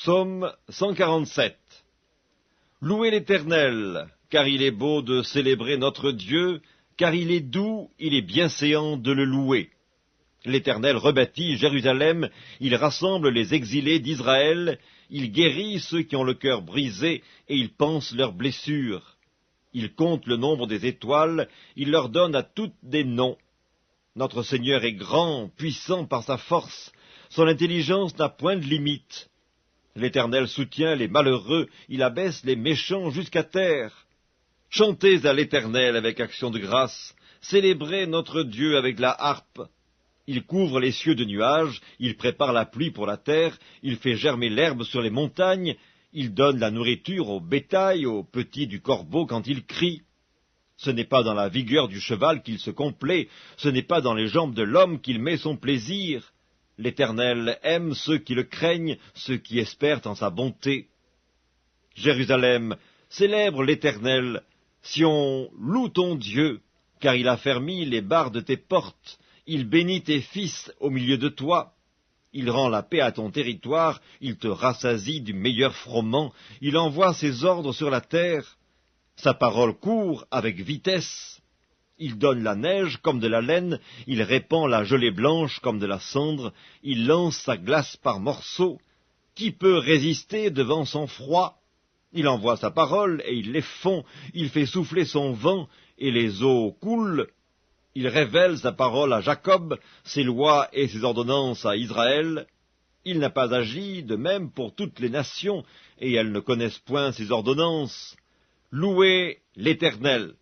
Psaume 147. Louez l'Éternel, car il est beau de célébrer notre Dieu, car il est doux, il est bienséant de le louer. L'Éternel rebâtit Jérusalem, il rassemble les exilés d'Israël, il guérit ceux qui ont le cœur brisé, et il panse leurs blessures. Il compte le nombre des étoiles, il leur donne à toutes des noms. Notre Seigneur est grand, puissant par sa force, son intelligence n'a point de limite. L'Éternel soutient les malheureux, il abaisse les méchants jusqu'à terre. Chantez à l'Éternel avec action de grâce, célébrez notre Dieu avec la harpe. Il couvre les cieux de nuages, il prépare la pluie pour la terre, il fait germer l'herbe sur les montagnes, il donne la nourriture au bétail, aux petits du corbeau quand il crie. Ce n'est pas dans la vigueur du cheval qu'il se complaît, ce n'est pas dans les jambes de l'homme qu'il met son plaisir. L'Éternel aime ceux qui le craignent, ceux qui espèrent en sa bonté. Jérusalem, célèbre l'Éternel, Sion, loue ton Dieu, car il a fermi les barres de tes portes, il bénit tes fils au milieu de toi. Il rend la paix à ton territoire, il te rassasie du meilleur froment, il envoie ses ordres sur la terre. Sa parole court avec vitesse. Il donne la neige comme de la laine, il répand la gelée blanche comme de la cendre, il lance sa glace par morceaux. Qui peut résister devant son froid? Il envoie sa parole et il les fond, il fait souffler son vent et les eaux coulent. Il révèle sa parole à Jacob, ses lois et ses ordonnances à Israël. Il n'a pas agi de même pour toutes les nations, et elles ne connaissent point ses ordonnances. Louez l'Éternel.